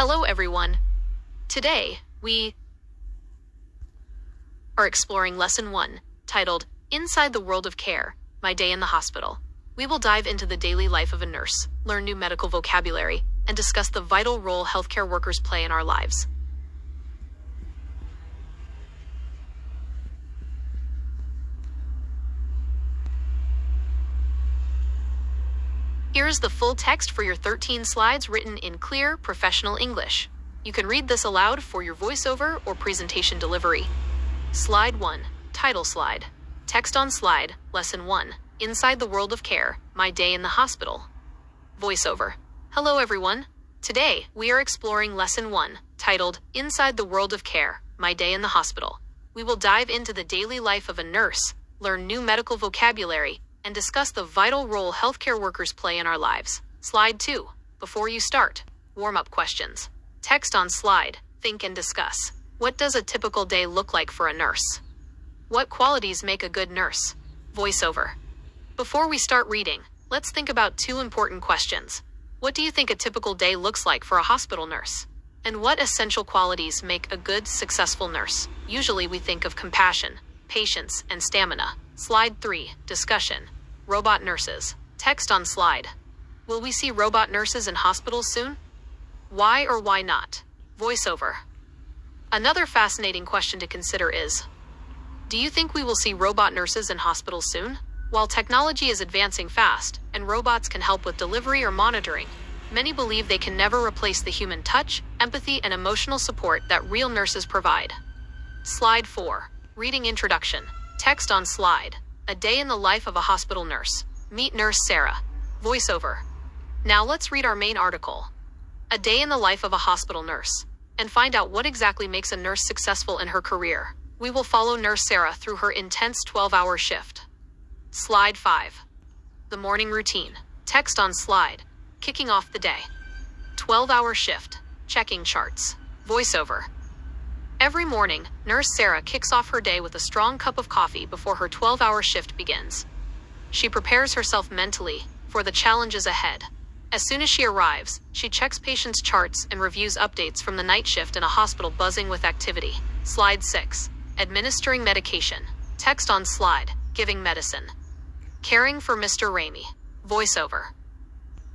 Hello everyone. Today, we are exploring Lesson 1, titled Inside the World of Care, My Day in the Hospital. We will dive into the daily life of a nurse, learn new medical vocabulary, and discuss the vital role healthcare workers play in our lives. Here's the full text for your 13 slides written in clear, professional English. You can read this aloud for your voiceover or presentation delivery. Slide 1, Title Slide. Text on slide, Lesson 1, Inside the World of Care, My Day in the Hospital. Voiceover. Hello everyone. Today, we are exploring Lesson 1, titled Inside the World of Care, My Day in the Hospital. We will dive into the daily life of a nurse, learn new medical vocabulary, and discuss the vital role healthcare workers play in our lives. Slide 2. Before you start, warm-up questions. Text on slide, think and discuss. What does a typical day look like for a nurse? What qualities make a good nurse? Voiceover. Before we start reading, let's think about two important questions. What do you think a typical day looks like for a hospital nurse? And what essential qualities make a good, successful nurse? Usually we think of compassion, patience, and stamina. Slide 3, Discussion. Robot nurses. Text on slide. Will we see robot nurses in hospitals soon? Why or why not? Voiceover. Another fascinating question to consider is, do you think we will see robot nurses in hospitals soon? While technology is advancing fast, and robots can help with delivery or monitoring, many believe they can never replace the human touch, empathy, and emotional support that real nurses provide. Slide 4, Reading Introduction. Text on slide. A day in the life of a hospital nurse. Meet Nurse Sarah. Voiceover. Now let's read our main article. A day in the life of a hospital nurse, and find out what exactly makes a nurse successful in her career. We will follow Nurse Sarah through her intense 12-hour shift. Slide 5. The morning routine. Text on slide. Kicking off the day. 12-hour shift. Checking charts. Voiceover. Every morning, Nurse Sarah kicks off her day with a strong cup of coffee before her 12-hour shift begins. She prepares herself mentally for the challenges ahead. As soon as she arrives, she checks patients' charts and reviews updates from the night shift in a hospital buzzing with activity. Slide 6. Administering medication. Text on slide. Giving medicine. Caring for Mr. Ramey. Voiceover.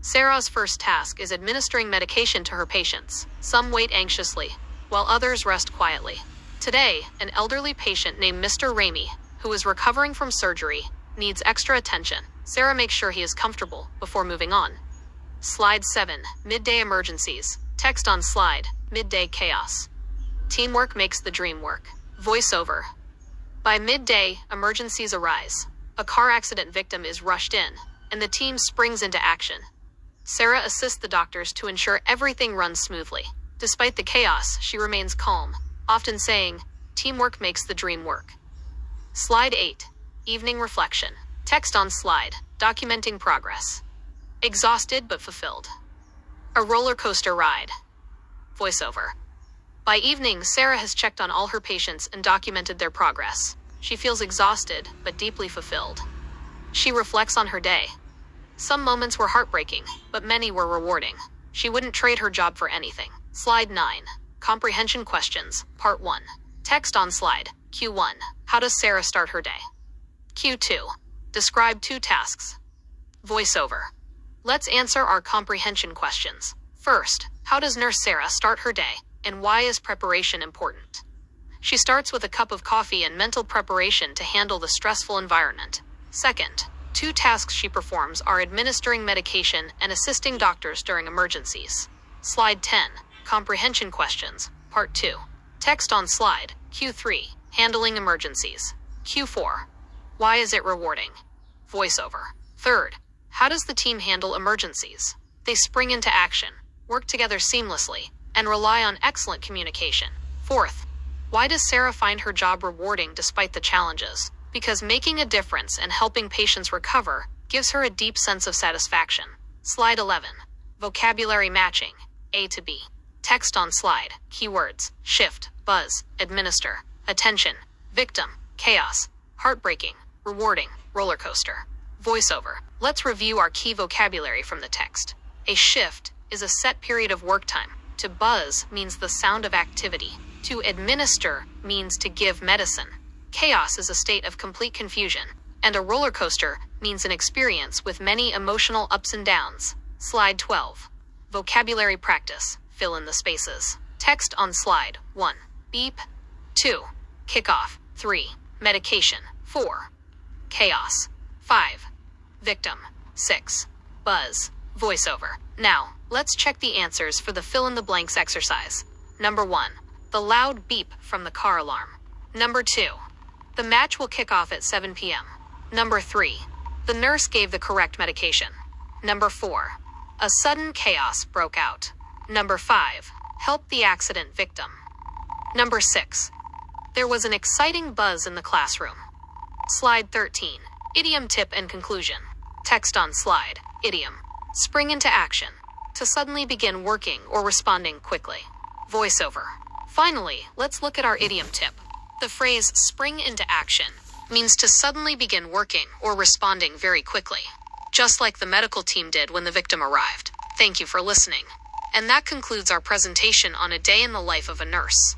Sarah's first task is administering medication to her patients. Some wait anxiously, while others rest quietly. Today, an elderly patient named Mr. Ramey, who is recovering from surgery, needs extra attention. Sarah makes sure he is comfortable before moving on. Slide 7, Midday Emergencies. Text on slide, Midday Chaos. Teamwork makes the dream work. Voiceover. By midday, emergencies arise. A car accident victim is rushed in, and the team springs into action. Sarah assists the doctors to ensure everything runs smoothly. Despite the chaos, she remains calm, often saying, "Teamwork makes the dream work." Slide 8, Evening Reflection. Text on slide, documenting progress. Exhausted but fulfilled. A roller coaster ride. Voiceover. By evening, Sarah has checked on all her patients and documented their progress. She feels exhausted but deeply fulfilled. She reflects on her day. Some moments were heartbreaking, but many were rewarding. She wouldn't trade her job for anything. Slide 9. Comprehension Questions, Part 1. Text on slide. Q1. How does Sarah start her day? Q2. Describe 2 tasks. Voiceover. Let's answer our comprehension questions. First, how does Nurse Sarah start her day, and why is preparation important? She starts with a cup of coffee and mental preparation to handle the stressful environment. Second, 2 tasks she performs are administering medication and assisting doctors during emergencies. Slide 10. Comprehension Questions, Part 2. Text on slide. Q3. Handling emergencies. Q4. Why is it rewarding? Voiceover. Third, how does the team handle emergencies? They spring into action, work together seamlessly, and rely on excellent communication. Fourth, why does Sarah find her job rewarding despite the challenges? Because making a difference and helping patients recover gives her a deep sense of satisfaction. Slide 11. Vocabulary Matching. A to B. Text on slide. Keywords. Shift. Buzz. Administer. Attention. Victim. Chaos. Heartbreaking. Rewarding. Roller coaster. Voiceover. Let's review our key vocabulary from the text. A shift is a set period of work time, To buzz means the sound of activity. To administer means to give medicine. Chaos is a state of complete confusion. And a roller coaster means an experience with many emotional ups and downs. Slide 12. Vocabulary practice. Fill in the spaces. Text on slide 1. Beep. 2. Kickoff. 3. Medication. 4. Chaos. 5. Victim. 6. Buzz. Voiceover. Now, let's check the answers for the fill-in-the-blanks exercise. Number 1. The loud beep from the car alarm. Number 2. The match will kick off at 7 p.m. Number 3. The nurse gave the correct medication. Number 4. A sudden chaos broke out. Number 5. Help the accident victim. Number 6. There was an exciting buzz in the classroom. Slide 13. Idiom tip and conclusion. Text on slide. Idiom. Spring into action. To suddenly begin working or responding quickly. Voiceover. Finally, let's look at our idiom tip. The phrase spring into action means to suddenly begin working or responding very quickly, just like the medical team did when the victim arrived. Thank you for listening. And that concludes our presentation on a day in the life of a nurse.